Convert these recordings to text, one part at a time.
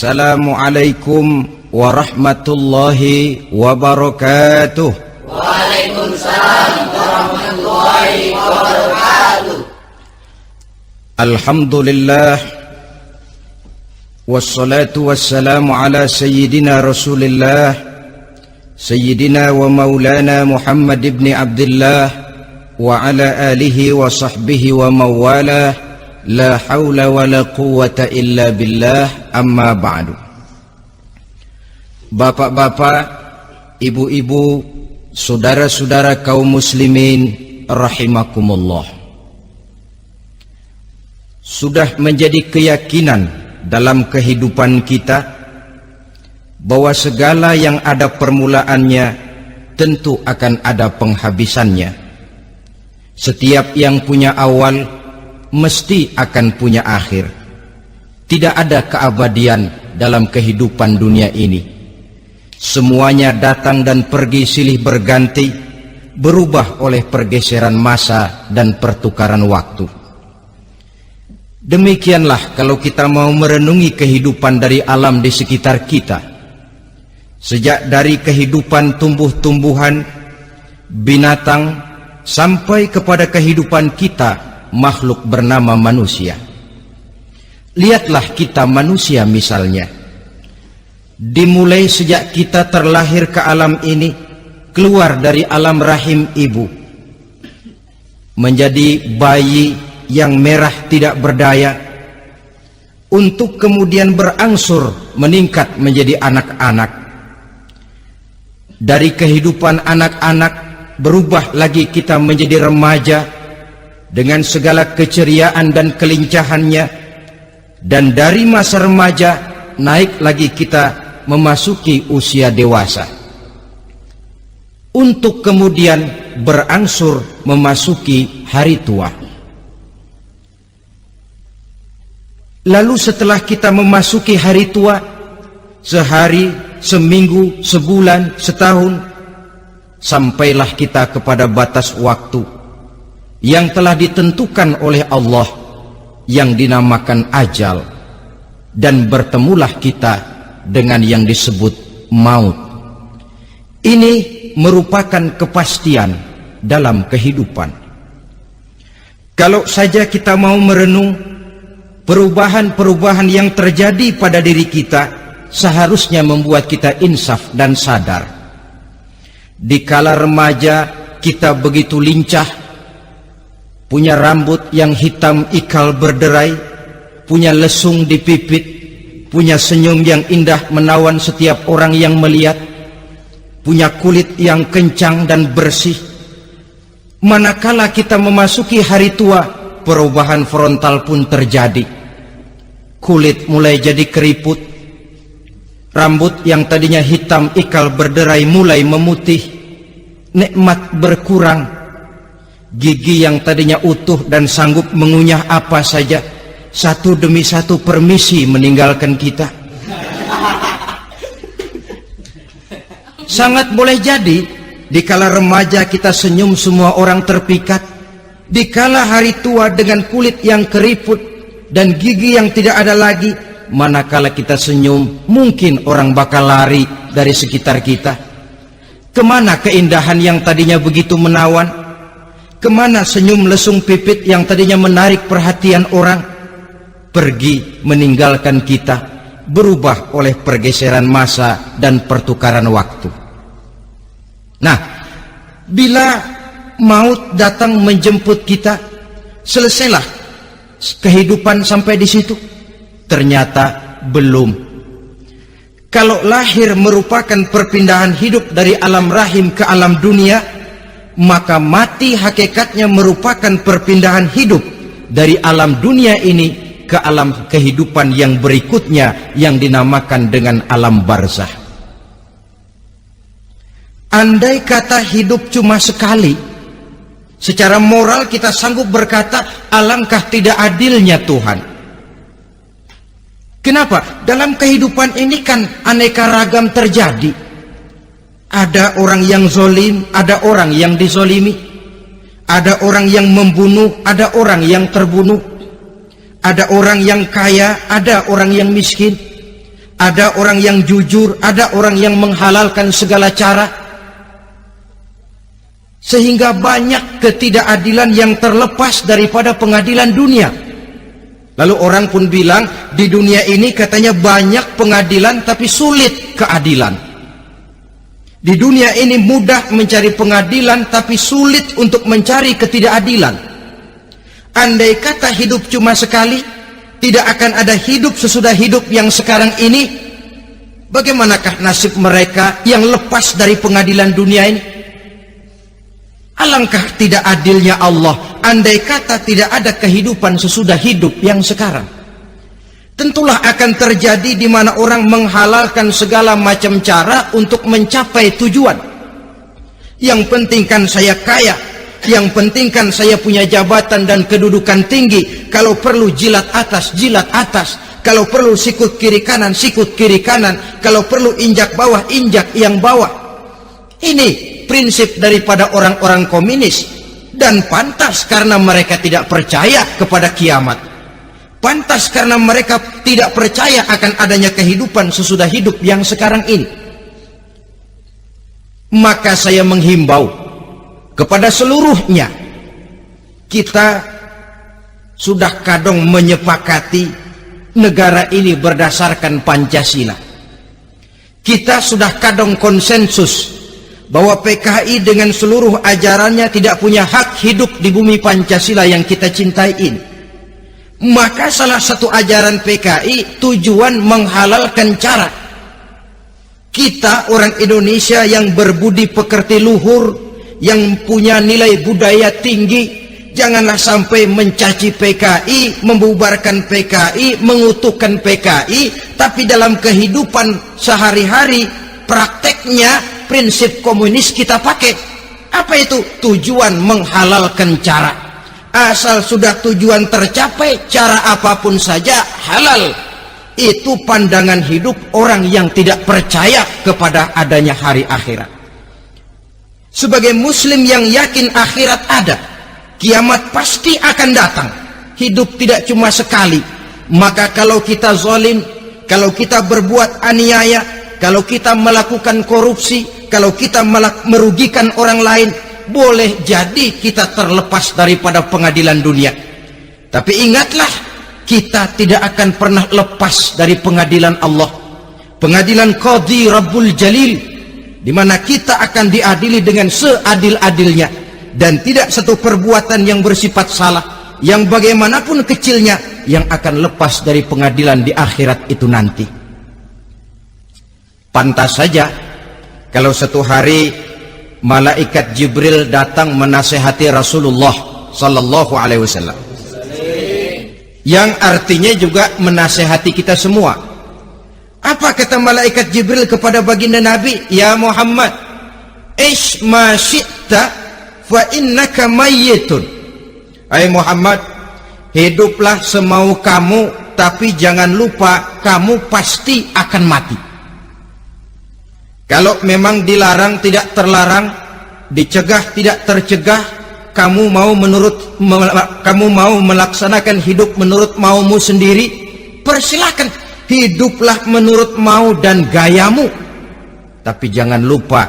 Assalamualaikum warahmatullahi wabarakatuh. Waalaikumsalam warahmatullahi wabarakatuh. Alhamdulillah wassalatu wassalamu ala sayyidina Rasulillah sayyidina wa maulana Muhammad ibn Abdullah wa ala alihi wa sahbihi wa mawalah. La haula wa la quwwata illa billah, amma ba'du. Bapak-bapak, ibu-ibu, saudara-saudara kaum muslimin rahimakumullah. Sudah menjadi keyakinan dalam kehidupan kita bahwa segala yang ada permulaannya tentu akan ada penghabisannya. Setiap yang punya awal mesti akan punya akhir. Tidak ada keabadian dalam kehidupan dunia ini. Semuanya datang dan pergi silih berganti, berubah oleh pergeseran masa dan pertukaran waktu. Demikianlah kalau kita mau merenungi kehidupan dari alam di sekitar kita. Sejak dari kehidupan tumbuh-tumbuhan, binatang, sampai kepada kehidupan kita, makhluk bernama manusia. Lihatlah kita manusia misalnya. Dimulai sejak kita terlahir ke alam ini, keluar dari alam rahim ibu, menjadi bayi yang merah tidak berdaya, untuk kemudian berangsur meningkat menjadi anak-anak. Dari kehidupan anak-anak berubah lagi kita menjadi remaja dengan segala keceriaan dan kelincahannya, dan dari masa remaja naik lagi kita memasuki usia dewasa, untuk kemudian berangsur memasuki hari tua. Lalu setelah kita memasuki hari tua, sehari, seminggu, sebulan, setahun, sampailah kita kepada batas waktu yang telah ditentukan oleh Allah, yang dinamakan ajal, dan bertemulah kita dengan yang disebut maut. Ini merupakan kepastian dalam kehidupan. Kalau saja kita mau merenung perubahan-perubahan yang terjadi pada diri kita, seharusnya membuat kita insaf dan sadar. Dikala remaja kita begitu lincah, punya rambut yang hitam ikal berderai, punya lesung di pipit, punya senyum yang indah menawan setiap orang yang melihat, punya kulit yang kencang dan bersih. Manakala kita memasuki hari tua, perubahan frontal pun terjadi. Kulit mulai jadi keriput, rambut yang tadinya hitam ikal berderai mulai memutih, nikmat berkurang. Gigi yang tadinya utuh dan sanggup mengunyah apa saja, satu demi satu permisi meninggalkan kita. Sangat boleh jadi dikala remaja kita senyum semua orang terpikat. Dikala hari tua dengan kulit yang keriput dan gigi yang tidak ada lagi, manakala kita senyum mungkin orang bakal lari dari sekitar kita. Kemana keindahan yang tadinya begitu menawan? Kemana senyum lesung pipit yang tadinya menarik perhatian orang? Pergi meninggalkan kita, berubah oleh pergeseran masa dan pertukaran waktu. Nah, bila maut datang menjemput kita, selesailah kehidupan sampai di situ? Ternyata belum. Kalau lahir merupakan perpindahan hidup dari alam rahim ke alam dunia, maka mati hakikatnya merupakan perpindahan hidup dari alam dunia ini ke alam kehidupan yang berikutnya, yang dinamakan dengan alam barzah. Andai kata hidup cuma sekali, secara moral kita sanggup berkata, alangkah tidak adilnya Tuhan. Kenapa? Dalam kehidupan ini kan aneka ragam terjadi. Ada orang yang zolim, ada orang yang dizolimi. Ada orang yang membunuh, ada orang yang terbunuh. Ada orang yang kaya, ada orang yang miskin. ada orang yang jujur, ada orang yang menghalalkan segala cara, sehingga banyak ketidakadilan yang terlepas daripada pengadilan dunia. Lalu orang pun bilang, di dunia ini katanya banyak pengadilan tapi sulit keadilan. Di dunia ini mudah mencari pengadilan tapi sulit untuk mencari ketidakadilan. Andai kata hidup cuma sekali, tidak akan ada hidup sesudah hidup yang sekarang ini. Bagaimanakah nasib mereka yang lepas dari pengadilan dunia ini? Alangkah tidak adilnya Allah andai kata tidak ada kehidupan sesudah hidup yang sekarang. Tentulah akan terjadi di mana orang menghalalkan segala macam cara untuk mencapai tujuan. Yang penting kan saya kaya, yang penting kan saya punya jabatan dan kedudukan tinggi. Kalau perlu jilat atas, jilat atas. Kalau perlu sikut kiri kanan, sikut kiri kanan. Kalau perlu injak bawah, injak yang bawah. Ini prinsip daripada orang-orang komunis, dan pantas karena mereka tidak percaya kepada kiamat, pantas karena mereka tidak percaya akan adanya kehidupan sesudah hidup yang sekarang ini. Maka saya menghimbau kepada seluruhnya, kita sudah kadung menyepakati negara ini berdasarkan Pancasila. Kita sudah kadung konsensus bahwa PKI dengan seluruh ajarannya tidak punya hak hidup di bumi Pancasila yang kita cintai ini. Maka salah satu ajaran PKI tujuan menghalalkan cara. Kita orang Indonesia yang berbudi pekerti luhur, yang punya nilai budaya tinggi, janganlah sampai mencaci PKI, membubarkan PKI, mengutuhkan PKI, tapi dalam kehidupan sehari-hari prakteknya prinsip komunis kita pakai. Apa itu? Tujuan menghalalkan cara. Asal sudah tujuan tercapai, cara apapun saja halal. Itu pandangan hidup orang yang tidak percaya kepada adanya hari akhirat. Sebagai muslim yang yakin akhirat ada, kiamat pasti akan datang. Hidup tidak cuma sekali. Maka kalau kita zalim, kalau kita berbuat aniaya, kalau kita melakukan korupsi, kalau kita merugikan orang lain, boleh jadi kita terlepas daripada pengadilan dunia. Tapi ingatlah, kita tidak akan pernah lepas dari pengadilan Allah, pengadilan Qadhi Rabbul Jalil, di mana kita akan diadili dengan seadil-adilnya, dan tidak satu perbuatan yang bersifat salah, yang bagaimanapun kecilnya, yang akan lepas dari pengadilan di akhirat itu nanti. Pantas saja kalau satu hari malaikat Jibril datang menasihati Rasulullah sallallahu alaihi wasallam, yang artinya juga menasihati kita semua. Apa kata malaikat Jibril kepada baginda Nabi? Ya Muhammad, ish ma syi'ta fa innaka mayyitun. Hai Muhammad, hiduplah semau kamu, tapi jangan lupa kamu pasti akan mati. Kalau memang dilarang tidak terlarang, dicegah tidak tercegah, kamu mau melaksanakan hidup menurut maumu sendiri, persilakan, hiduplah menurut mau dan gayamu. Tapi jangan lupa,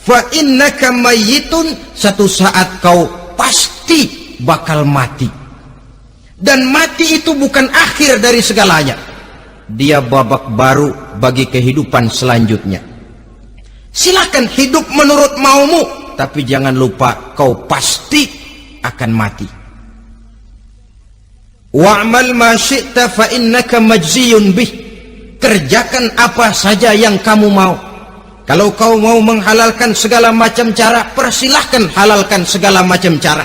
fa innaka mayyitun, satu saat kau pasti bakal mati. Dan mati itu bukan akhir dari segalanya, dia babak baru bagi kehidupan selanjutnya. Silakan hidup menurut maumu, tapi jangan lupa kau pasti akan mati. Wa'mal ma syi'ta fa innaka majziyun bih. Kerjakan apa saja yang kamu mau. Kalau kau mau menghalalkan segala macam cara, persilahkan halalkan segala macam cara.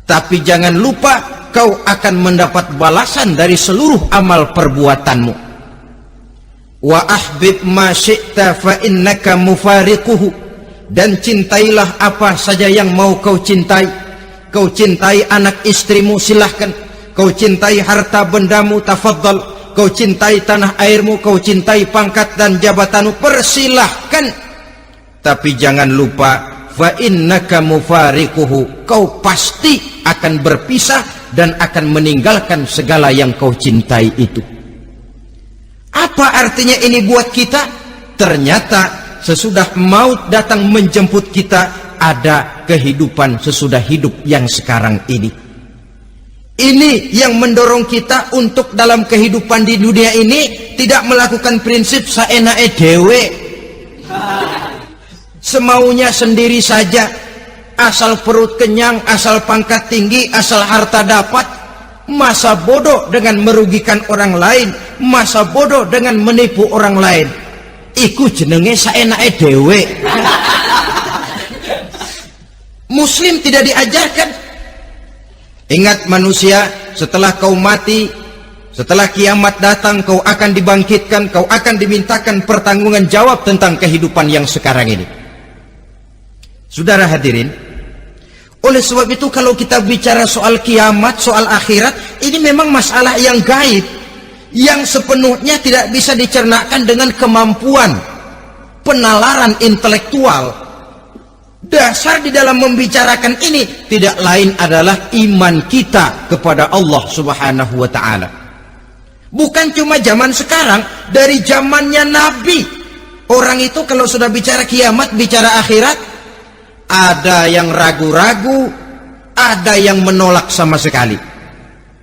Tapi jangan lupa kau akan mendapat balasan dari seluruh amal perbuatanmu. Wa ahbib ma syi'ta fa innaka mufariquhu. Dan cintailah apa saja yang mau kau cintai. Kau cintai anak istrimu, silahkan. Kau cintai harta bendamu, tafadhal. Kau cintai tanah airmu, kau cintai pangkat dan jabatanmu, persilahkan. Tapi jangan lupa, fa innaka mufariquhu, kau pasti akan berpisah dan akan meninggalkan segala yang kau cintai itu. Apa artinya ini buat kita? Ternyata sesudah maut datang menjemput kita, ada kehidupan sesudah hidup yang sekarang ini. Ini yang mendorong kita untuk dalam kehidupan di dunia ini tidak melakukan prinsip saenake dhewe, semaunya sendiri saja, asal perut kenyang, asal pangkat tinggi, asal harta dapat. Masa bodoh dengan merugikan orang lain, masa bodoh dengan menipu orang lain. Iku jenenge saenake dhewe. Muslim tidak diajarkan. Ingat manusia, setelah kau mati, setelah kiamat datang, kau akan dibangkitkan, kau akan dimintakan pertanggungan jawab tentang kehidupan yang sekarang ini. Saudara hadirin, oleh sebab itu kalau kita bicara soal kiamat, soal akhirat, ini memang masalah yang gaib, yang sepenuhnya tidak bisa dicernakan dengan kemampuan penalaran intelektual. Dasar di dalam membicarakan ini tidak lain adalah iman kita kepada Allah Subhanahu wa ta'ala. Bukan cuma zaman sekarang, dari zamannya Nabi. Orang itu kalau sudah bicara kiamat, bicara akhirat, ada yang ragu-ragu, ada yang menolak sama sekali.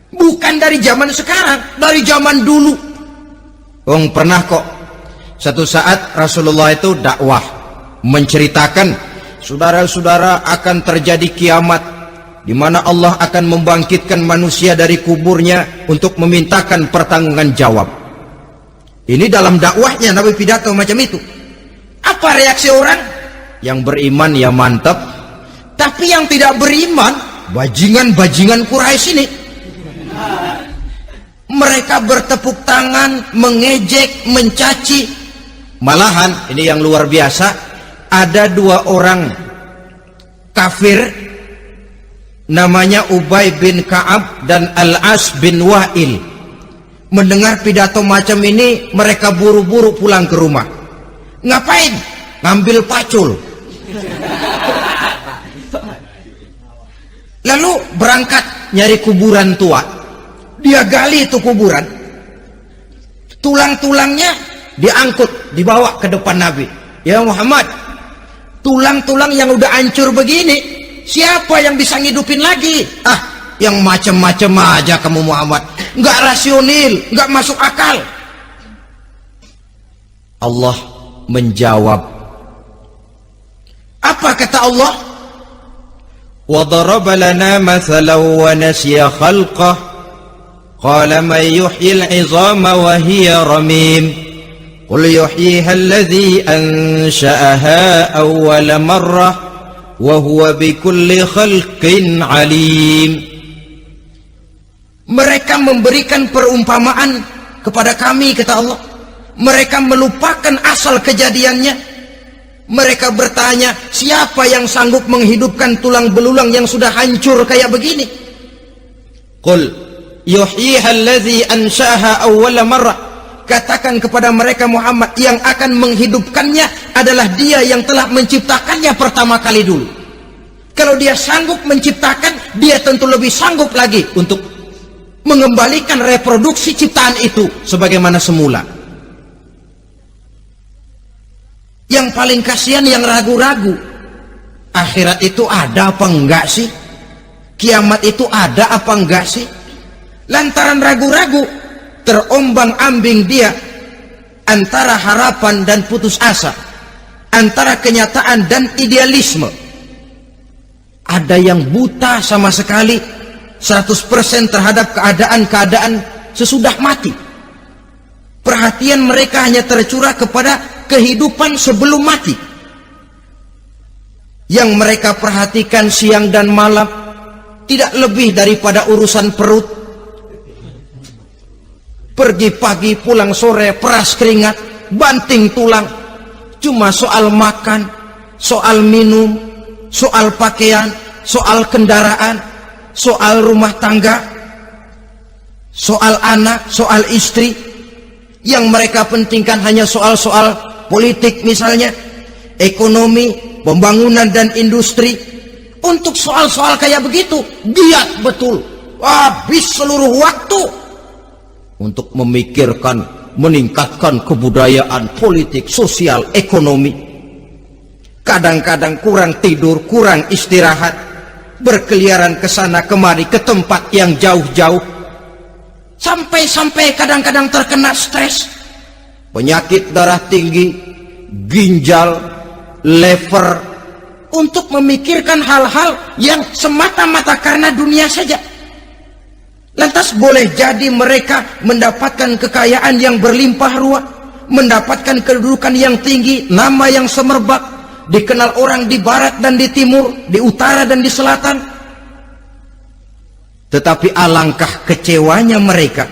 Bukan dari zaman sekarang, dari zaman dulu. Pernah kok satu saat Rasulullah itu dakwah menceritakan, saudara-saudara, akan terjadi kiamat di mana Allah akan membangkitkan manusia dari kuburnya untuk memintakan pertanggungan jawab. Ini dalam dakwahnya Nabi pidato macam itu. Apa reaksi orang? Yang beriman ya mantap, tapi yang tidak beriman, bajingan-bajingan Quraisy ini, mereka bertepuk tangan, mengejek, mencaci. Malahan ini yang luar biasa, ada dua orang kafir namanya Ubay bin Ka'ab dan Al-As bin Wa'il. Mendengar pidato macam ini, mereka buru-buru pulang ke rumah. Ngapain? Ngambil pacul. Lalu berangkat nyari kuburan tua. Dia gali itu kuburan, tulang-tulangnya diangkut, dibawa ke depan Nabi. Ya Muhammad, tulang-tulang yang udah hancur begini, siapa yang bisa ngidupin lagi? Yang macam-macam aja kamu Muhammad, nggak rasional, nggak masuk akal. Allah menjawab. Apa kata Allah? وَضَرَبَ لَنَا مَثَلًا وَنَسِيَ خَلْقَهُ قَالَ مَنْ يُحْيِي الْعِظَامَ وَهِيَ رَمِيمٌ قُلْ يُحْيِيهَا الَّذِي أَنْشَأَهَا أَوَّلَ مَرَّةٍ وَهُوَ بِكُلِّ خَلْقٍ عَلِيمٌ. Mereka memberikan perumpamaan kepada kami, kata Allah. Mereka melupakan asal kejadiannya. Mereka bertanya, siapa yang sanggup menghidupkan tulang belulang yang sudah hancur kayak begini? Qul yuhyiha allazi ansha'aha awwala marrah. Katakan kepada mereka Muhammad, yang akan menghidupkannya adalah dia yang telah menciptakannya pertama kali dulu. Kalau dia sanggup menciptakan, dia tentu lebih sanggup lagi untuk mengembalikan reproduksi ciptaan itu sebagaimana semula. Yang paling kasihan yang ragu-ragu. Akhirat itu ada apa enggak sih? Kiamat itu ada apa enggak sih? Lantaran ragu-ragu, terombang-ambing dia antara harapan dan putus asa, antara kenyataan dan idealisme. Ada yang buta sama sekali 100% terhadap keadaan-keadaan sesudah mati. Perhatian mereka hanya tercurah kepada kehidupan sebelum mati. Yang mereka perhatikan siang dan malam tidak lebih daripada urusan perut. Pergi pagi, pulang sore, peras keringat, banting tulang. Cuma soal makan, soal minum, soal pakaian, soal kendaraan, soal rumah tangga, soal anak, soal istri. Yang mereka pentingkan hanya soal-soal politik misalnya, ekonomi, pembangunan dan industri. Untuk soal-soal kayak begitu, giat betul, habis seluruh waktu untuk memikirkan meningkatkan kebudayaan, politik, sosial, ekonomi. Kadang-kadang kurang tidur, kurang istirahat, berkeliaran ke sana kemari ke tempat yang jauh-jauh, sampai kadang-kadang terkena stres, penyakit darah tinggi, ginjal, lever, untuk memikirkan hal-hal yang semata-mata karena dunia saja. Lantas boleh jadi mereka mendapatkan kekayaan yang berlimpah ruah, mendapatkan kedudukan yang tinggi, nama yang semerbak, dikenal orang di barat dan di timur, di utara dan di selatan. Tetapi alangkah kecewanya mereka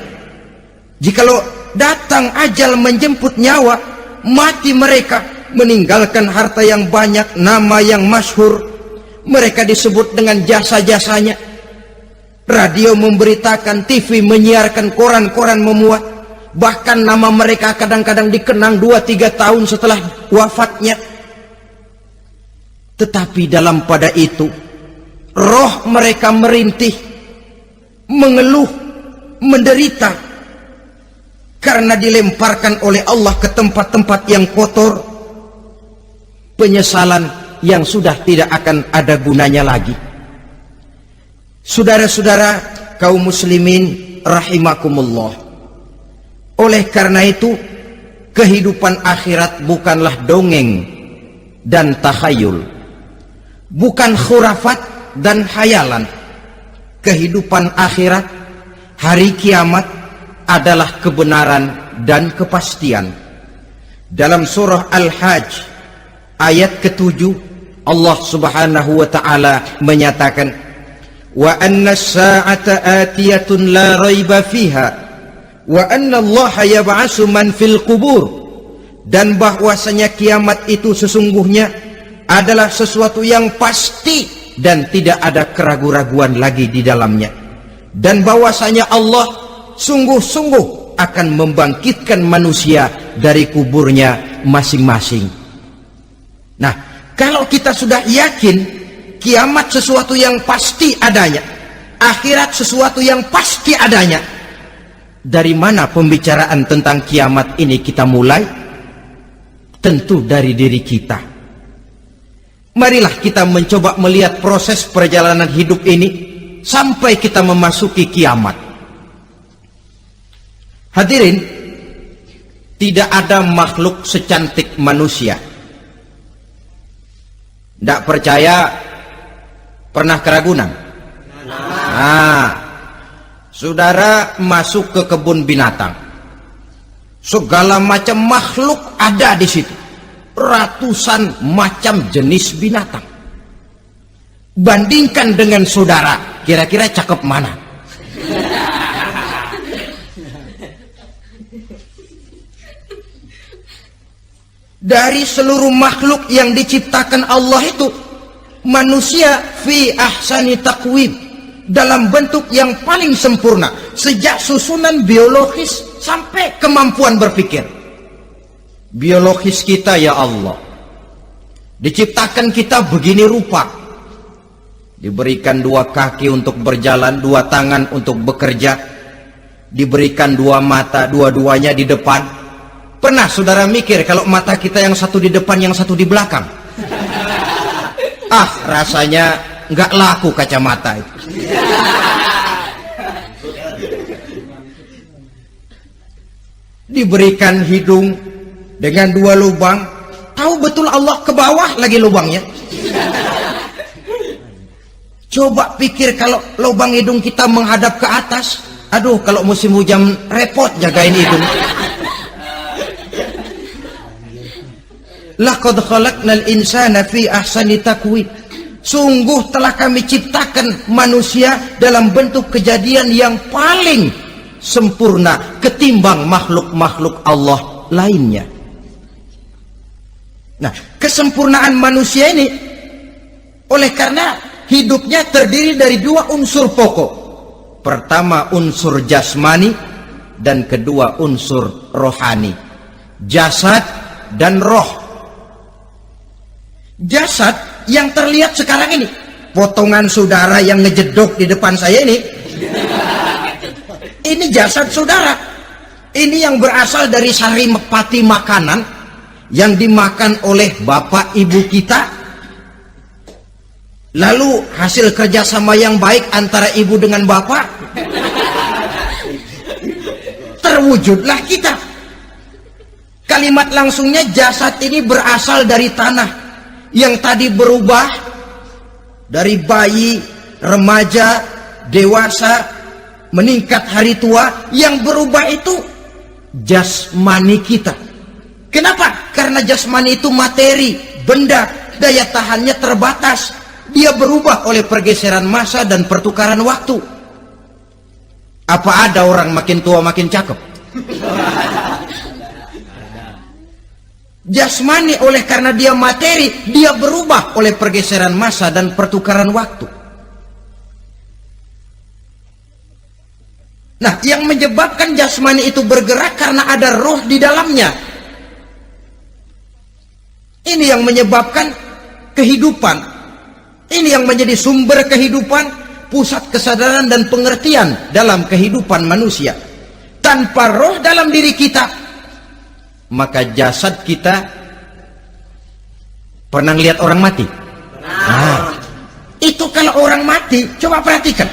jikalau datang ajal menjemput nyawa, mati mereka, meninggalkan harta yang banyak, nama yang masyhur. Mereka disebut dengan jasa-jasanya. Radio memberitakan, TV menyiarkan, koran-koran memuat. Bahkan nama mereka kadang-kadang dikenang 2-3 tahun setelah wafatnya. Tetapi dalam pada itu, roh mereka merintih, mengeluh, menderita, karena dilemparkan oleh Allah ke tempat-tempat yang kotor, penyesalan yang sudah tidak akan ada gunanya lagi. Saudara-saudara kaum muslimin rahimakumullah, oleh karena itu kehidupan akhirat bukanlah dongeng dan takhayul, bukan khurafat dan khayalan. Kehidupan akhirat, hari kiamat adalah kebenaran dan kepastian. Dalam surah Al-Hajj ayat ke-7, Allah Subhanahu wa taala menyatakan, wa anna as-sa'ata atiyatun la raiba fiha wa anna Allah yab'atsu man fil qubur, dan bahwasanya kiamat itu sesungguhnya adalah sesuatu yang pasti dan tidak ada keraguan-raguan lagi di dalamnya, dan bahwasanya Allah sungguh-sungguh akan membangkitkan manusia dari kuburnya masing-masing. Nah, kalau kita sudah yakin kiamat sesuatu yang pasti adanya, akhirat sesuatu yang pasti adanya, dari mana pembicaraan tentang kiamat ini kita mulai? Tentu dari diri kita. Marilah kita mencoba melihat proses perjalanan hidup ini sampai kita memasuki kiamat. Hadirin, tidak ada makhluk secantik manusia. Tidak percaya, pernah ke Ragunan? Nah, saudara masuk ke kebun binatang, segala macam makhluk ada di situ, ratusan macam jenis binatang. Bandingkan dengan saudara, kira-kira cakep mana? Dari seluruh makhluk yang diciptakan Allah itu, manusia fi ahsani taqwim, dalam bentuk yang paling sempurna, sejak susunan biologis sampai kemampuan berpikir. Biologis kita, ya Allah, diciptakan kita begini rupa, diberikan 2 kaki untuk berjalan, 2 tangan untuk bekerja, diberikan 2 mata, dua-duanya di depan. Pernah saudara mikir kalau mata kita yang satu di depan, yang satu di belakang? Ah, rasanya nggak laku kacamata itu. Diberikan hidung dengan 2 lubang, tahu betul Allah ke bawah lagi lubangnya. Coba pikir kalau lubang hidung kita menghadap ke atas. Aduh, kalau musim hujan repot jagain hidung. Laqad khalaqnal insana fi ahsani taqwim. Sungguh telah kami ciptakan manusia dalam bentuk kejadian yang paling sempurna ketimbang makhluk-makhluk Allah lainnya. Nah, kesempurnaan manusia ini oleh karena hidupnya terdiri dari 2 unsur pokok. Pertama unsur jasmani dan kedua unsur rohani, jasad dan roh. Jasad yang terlihat sekarang ini, potongan saudara yang ngejedok di depan saya ini jasad saudara. Ini yang berasal dari saripati makanan yang dimakan oleh bapak ibu kita. Lalu hasil kerjasama yang baik antara ibu dengan bapak, terwujudlah kita. Kalimat langsungnya, jasad ini berasal dari tanah yang tadi berubah dari bayi, remaja, dewasa, meningkat hari tua. Yang berubah itu jasmani kita. Kenapa? Karena jasmani itu materi, benda, daya tahannya terbatas. Dia berubah oleh pergeseran masa dan pertukaran waktu. Apa ada orang makin tua makin cakep? Jasmani oleh karena dia materi, dia berubah oleh pergeseran masa dan pertukaran waktu. Nah, yang menyebabkan jasmani itu bergerak karena ada roh di dalamnya. Ini yang menyebabkan kehidupan. Ini yang menjadi sumber kehidupan, pusat kesadaran dan pengertian dalam kehidupan manusia. Tanpa roh dalam diri kita, maka jasad kita, pernah lihat orang mati? Nah, itu kalau orang mati, coba perhatikan.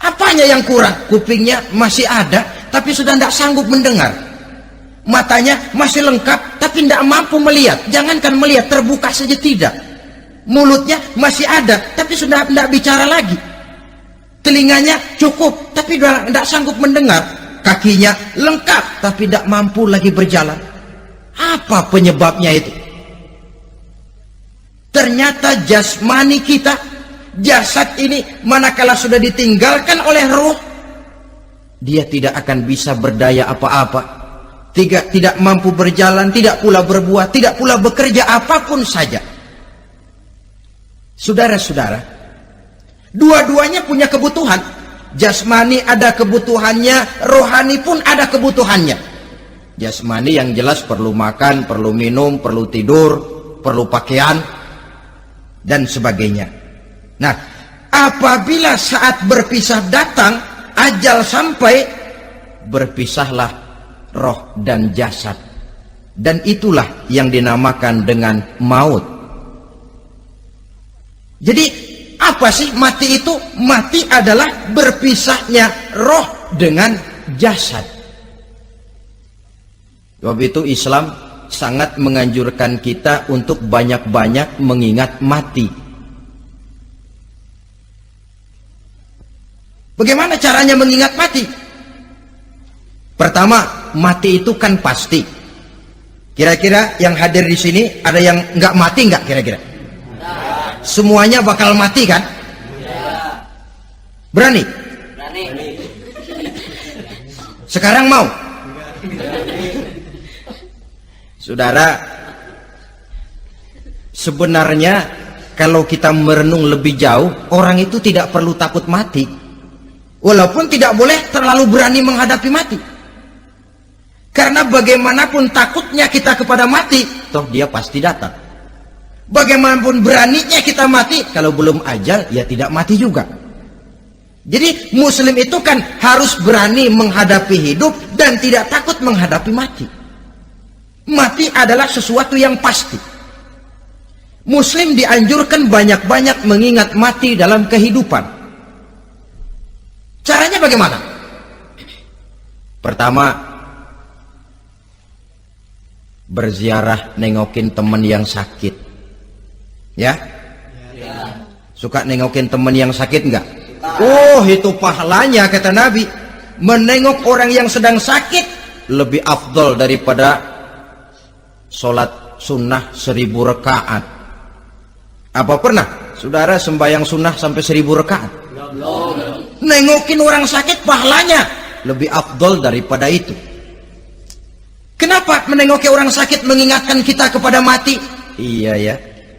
Apanya yang kurang? Kupingnya masih ada, tapi sudah tidak sanggup mendengar. Matanya masih lengkap, tapi tidak mampu melihat. Jangankan melihat, terbuka saja tidak. Mulutnya masih ada, tapi sudah tidak bicara lagi. Telinganya cukup, tapi sudah tidak sanggup mendengar. Kakinya lengkap, tapi tidak mampu lagi berjalan. Apa penyebabnya itu? Ternyata jasmani kita, jasad ini, manakala sudah ditinggalkan oleh roh, dia tidak akan bisa berdaya apa-apa. Tidak mampu berjalan, tidak pula berbuat, tidak pula bekerja apapun saja. Saudara-saudara, dua-duanya punya kebutuhan. Jasmani ada kebutuhannya, rohani pun ada kebutuhannya. Jasmani yang jelas perlu makan, perlu minum, perlu tidur, perlu pakaian, dan sebagainya. Nah, apabila saat berpisah datang, ajal sampai, berpisahlah roh dan jasad. Dan itulah yang dinamakan dengan maut. Jadi apa sih mati itu? Mati adalah berpisahnya roh dengan jasad. Sebab itu Islam sangat menganjurkan kita untuk banyak-banyak mengingat mati. Bagaimana caranya mengingat mati? Pertama, mati itu kan pasti. Kira-kira yang hadir di sini ada yang nggak mati nggak kira-kira? Semuanya bakal mati kan? Berani? Berani. Sekarang mau? Saudara, sebenarnya kalau kita merenung lebih jauh, orang itu tidak perlu takut mati. Walaupun tidak boleh terlalu berani menghadapi mati. Karena bagaimanapun takutnya kita kepada mati, toh dia pasti datang. Bagaimanapun beraninya kita mati, kalau belum ajal ya tidak mati juga. Jadi muslim itu kan harus berani menghadapi hidup dan tidak takut menghadapi mati. Mati adalah sesuatu yang pasti. Muslim dianjurkan banyak-banyak mengingat mati dalam kehidupan. Caranya bagaimana? Pertama, berziarah nengokin teman yang sakit. Ya? Suka nengokin teman yang sakit enggak? Oh, itu pahalanya kata Nabi. Menengok orang yang sedang sakit lebih afdol daripada sholat sunnah 1000 rakaat. Apa pernah saudara sembahyang sunnah sampai 1000 rakaat? Nengokin orang sakit pahalanya lebih afdol daripada itu. Kenapa menengoki orang sakit mengingatkan kita kepada mati? Iya ya,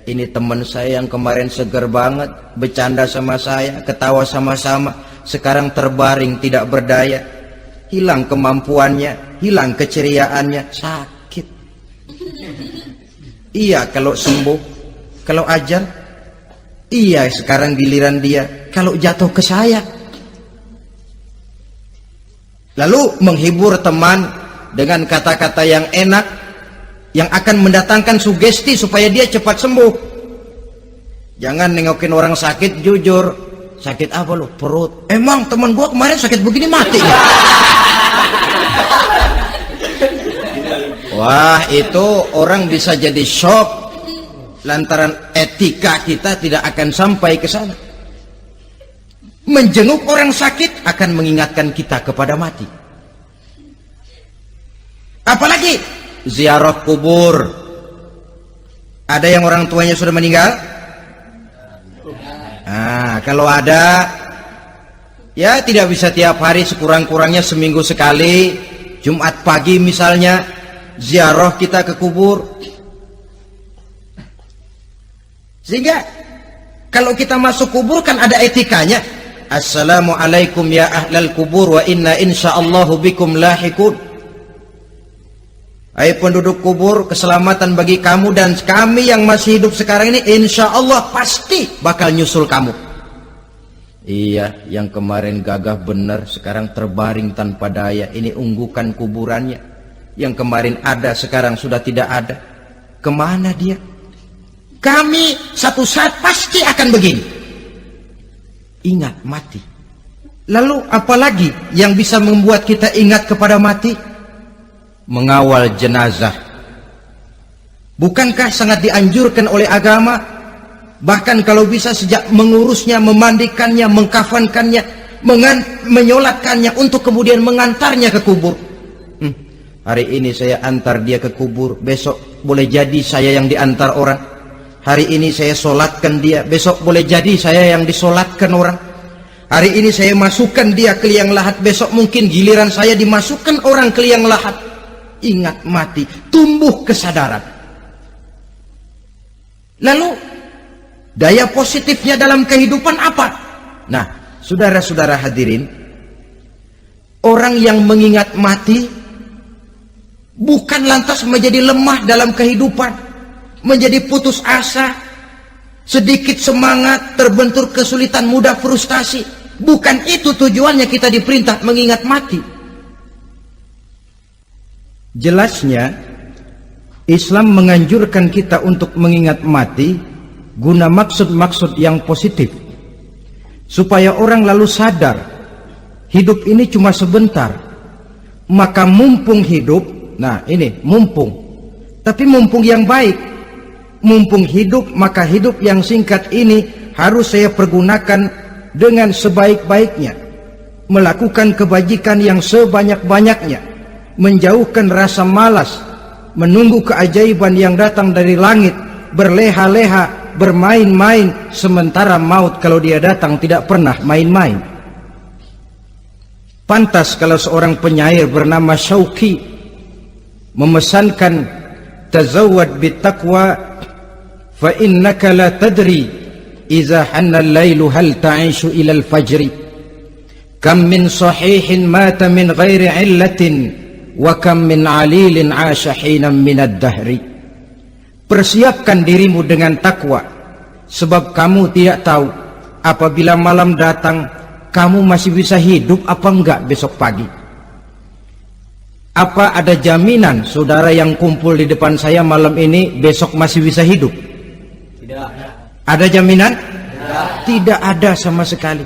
ini teman saya yang kemarin seger banget, bercanda sama saya, ketawa sama-sama, sekarang terbaring tidak berdaya, hilang kemampuannya, hilang keceriaannya, sakit. Iya kalau sembuh, kalau ajal, iya sekarang giliran dia, kalau jatuh ke saya. lalu menghibur teman dengan kata-kata yang enak yang akan mendatangkan sugesti supaya dia cepat sembuh. Jangan nengokin orang sakit jujur, sakit apa lo? Perut. Emang teman gua kemarin sakit begini mati ya? Wah, itu orang bisa jadi shock lantaran etika kita tidak akan sampai ke sana. Menjenguk orang sakit akan mengingatkan kita kepada mati. Apalagi ziarah kubur. Ada yang orang tuanya sudah meninggal? Nah, kalau ada, ya tidak bisa tiap hari, sekurang-kurangnya seminggu sekali, Jumat pagi misalnya, ziarah kita ke kubur. Sehingga kalau kita masuk kubur kan ada etikanya. Assalamualaikum ya ahlal kubur wa inna insyaallahu bikum lahikun. Hai penduduk kubur, keselamatan bagi kamu dan kami yang masih hidup sekarang ini insyaallah pasti bakal nyusul kamu. Iya, yang kemarin gagah benar sekarang terbaring tanpa daya. Ini unggukan kuburannya. Yang kemarin ada sekarang sudah tidak ada. Kemana dia? Kami satu saat pasti akan begini. Ingat mati. Lalu apalagi yang bisa membuat kita ingat kepada mati? Mengawal jenazah. Bukankah sangat dianjurkan oleh agama? Bahkan kalau bisa sejak mengurusnya, memandikannya, mengkafankannya, menyolatkannya untuk kemudian mengantarnya ke kubur. Hari ini saya antar dia ke kubur, besok boleh jadi saya yang diantar orang. Hari ini saya solatkan dia, besok boleh jadi saya yang disolatkan orang. Hari ini saya masukkan dia ke liang lahat, besok mungkin giliran saya dimasukkan orang ke liang lahat. Ingat mati, tumbuh kesadaran. Lalu daya positifnya dalam kehidupan apa? Nah, saudara-saudara hadirin, orang yang mengingat mati bukan lantas menjadi lemah dalam kehidupan, menjadi putus asa, sedikit semangat, terbentur kesulitan, mudah frustasi. Bukan itu tujuannya kita diperintah mengingat mati. Jelasnya Islam menganjurkan kita untuk mengingat mati guna maksud-maksud yang positif, supaya orang lalu sadar hidup ini cuma sebentar. Maka mumpung hidup, nah ini mumpung, tapi mumpung yang baik. Mumpung hidup, maka hidup yang singkat ini harus saya pergunakan dengan sebaik-baiknya, melakukan kebajikan yang sebanyak-banyaknya, menjauhkan rasa malas, menunggu keajaiban yang datang dari langit, berleha-leha, bermain-main, sementara maut kalau dia datang tidak pernah main-main. Pantas kalau seorang penyair bernama Syauqi memesankan, tazawwad bittaqwa fa innaka la tadri idza hanna al-lailu hal ta'ishu ila al-fajri, kam min sahihin mata min ghairi illatin wa kam min alilin 'asha hinan min ad-dahri. Persiapkan dirimu dengan takwa, sebab kamu tidak tahu apabila malam datang kamu masih bisa hidup apa enggak besok pagi. Apa ada jaminan saudara yang kumpul di depan saya malam ini besok masih bisa hidup? Tidak. Ada jaminan? Tidak ada sama sekali.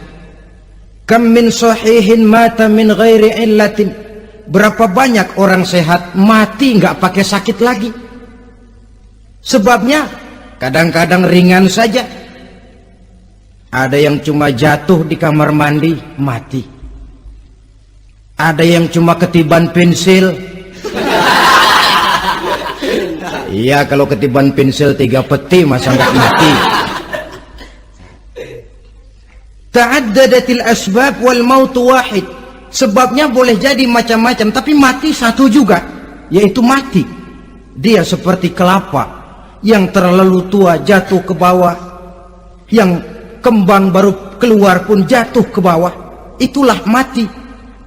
Kam min sahihin mata min ghairi illatin. Berapa banyak orang sehat mati nggak pakai sakit lagi. Sebabnya kadang-kadang ringan saja. Ada yang cuma jatuh di kamar mandi mati. Ada yang cuma ketiban pensil. Iya, kalau ketiban pensil 3 peti masa nggak mati. Ta'addadatil asbab wal mautu wahid. Sebabnya boleh jadi macam-macam, tapi mati satu juga, yaitu mati. Dia seperti kelapa yang terlalu tua jatuh ke bawah, yang kembang baru keluar pun jatuh ke bawah. Itulah mati.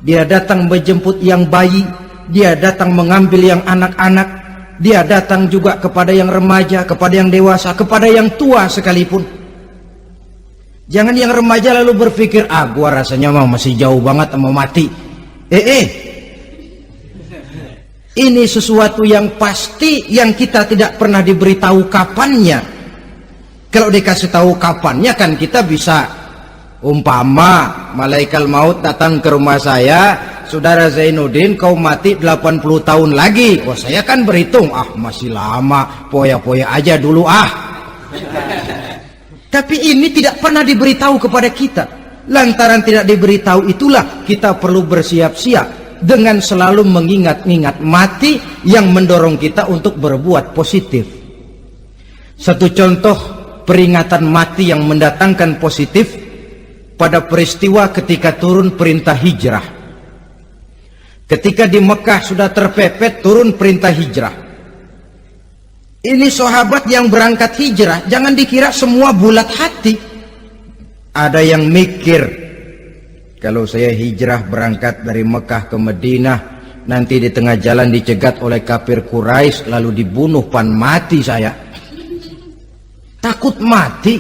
Dia datang menjemput yang bayi, dia datang mengambil yang anak-anak, dia datang juga kepada yang remaja, kepada yang dewasa, kepada yang tua sekalipun. Jangan yang remaja lalu berpikir, gua rasanya masih jauh banget mau mati. Ini sesuatu yang pasti yang kita tidak pernah diberitahu kapannya. Kalau dikasih tahu kapannya kan kita bisa, umpama malaikat maut datang ke rumah saya, saudara Zainuddin kau mati 80 tahun lagi. Oh, saya kan berhitung, masih lama, poya-poya aja dulu Tapi ini tidak pernah diberitahu kepada kita. Lantaran tidak diberitahu itulah kita perlu bersiap-siap dengan selalu mengingat-ingat mati yang mendorong kita untuk berbuat positif. Satu contoh peringatan mati yang mendatangkan positif pada peristiwa ketika turun perintah hijrah. Ketika di Mekah sudah terpepet turun perintah hijrah. Ini sahabat yang berangkat hijrah, jangan dikira semua bulat hati. Ada yang mikir, kalau saya hijrah berangkat dari Mekah ke Madinah, nanti di tengah jalan dicegat oleh kafir Quraisy lalu dibunuh, mati saya. Takut mati.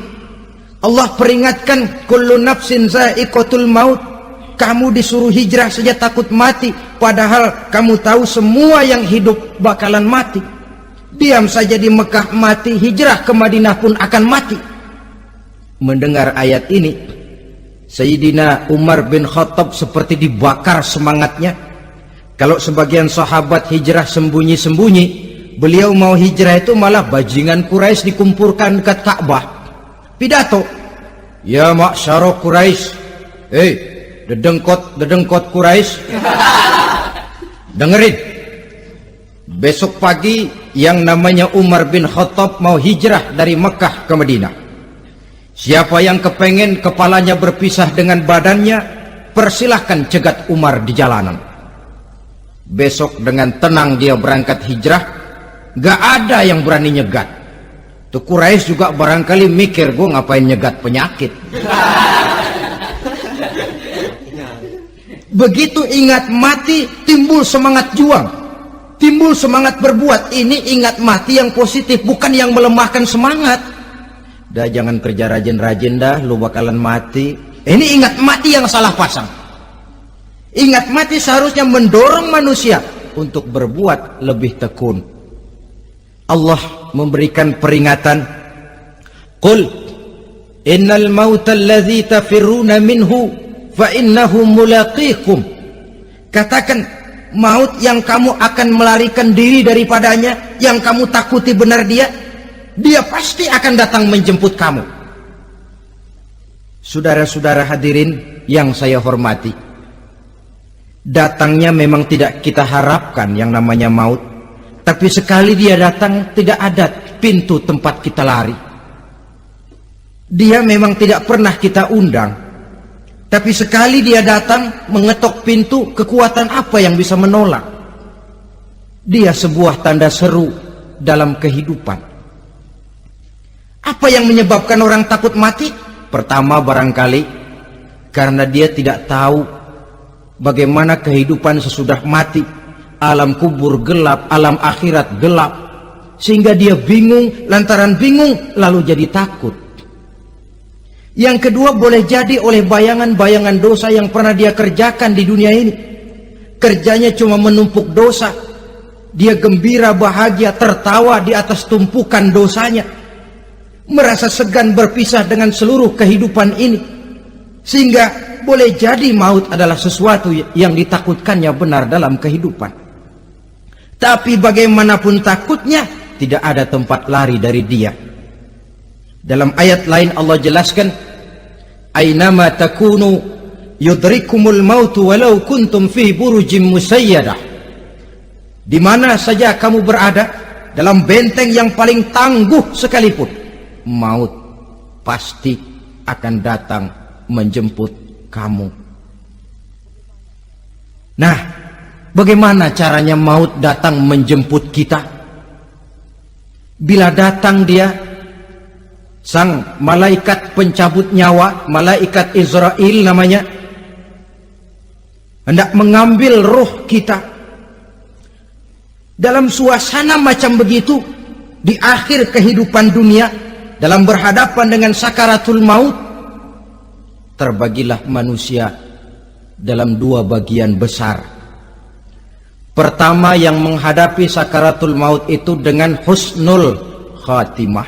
Allah peringatkan, kullu nafsin za'iqatul maut. Kamu disuruh hijrah saja takut mati, padahal kamu tahu semua yang hidup bakalan mati. Diam saja di Mekah mati, hijrah ke Madinah pun akan mati. Mendengar ayat ini, Sayyidina Umar bin Khattab seperti dibakar semangatnya. Kalau sebagian sahabat hijrah sembunyi-sembunyi, beliau mau hijrah itu malah bajingan Quraisy dikumpulkan dekat Ka'bah. Pidato, ya ma'syara Quraisy, dedengkot Quraisy, dengerin. Besok pagi yang namanya Umar bin Khattab mau hijrah dari Mekah ke Madinah. Siapa yang kepengen kepalanya berpisah dengan badannya, persilahkan cegat Umar di jalanan. Besok dengan tenang dia berangkat hijrah, gak ada yang berani nyegat. Tuh Quraisy juga barangkali mikir, gue ngapain nyegat penyakit. Begitu ingat mati, timbul semangat juang, timbul semangat berbuat. Ini ingat mati yang positif, bukan yang melemahkan semangat. Dah jangan kerja rajin-rajin dah, lu bakalan mati. Ini ingat mati yang salah pasang. Ingat mati seharusnya mendorong manusia untuk berbuat lebih tekun. Allah memberikan peringatan, qul innal mauta alladzi tafirruna minhu fa innahu mulaqikum. Katakan, maut yang kamu akan melarikan diri daripadanya, yang kamu takuti benar dia pasti akan datang menjemput kamu. Saudara-saudara hadirin yang saya hormati, datangnya memang tidak kita harapkan yang namanya maut, tapi sekali dia datang tidak ada pintu tempat kita lari. Dia memang tidak pernah kita undang, tapi sekali dia datang mengetok pintu, kekuatan apa yang bisa menolak? Dia sebuah tanda seru dalam kehidupan. Apa yang menyebabkan orang takut mati? Pertama barangkali karena dia tidak tahu bagaimana kehidupan sesudah mati. Alam kubur gelap, alam akhirat gelap, sehingga dia bingung. Lantaran bingung lalu jadi takut. Yang kedua boleh jadi oleh bayangan-bayangan dosa yang pernah dia kerjakan di dunia ini. Kerjanya cuma menumpuk dosa. Dia gembira, bahagia, tertawa di atas tumpukan dosanya, merasa segan berpisah dengan seluruh kehidupan ini, sehingga boleh jadi maut adalah sesuatu yang ditakutkannya benar dalam kehidupan. Tapi bagaimanapun takutnya, tidak ada tempat lari dari dia. Dalam ayat lain Allah jelaskan, ainama takunu yudrikumul mautu walau kuntum fi burujim musayyadah. Di mana saja kamu berada, dalam benteng yang paling tangguh sekalipun, maut pasti akan datang menjemput kamu. Nah, bagaimana caranya maut datang menjemput kita? Bila datang dia, sang malaikat pencabut nyawa, malaikat Israel namanya, hendak mengambil roh kita. Dalam suasana macam begitu, di akhir kehidupan dunia, dalam berhadapan dengan sakaratul maut, terbagilah manusia dalam dua bagian besar. Pertama, yang menghadapi sakaratul maut itu dengan husnul khatimah,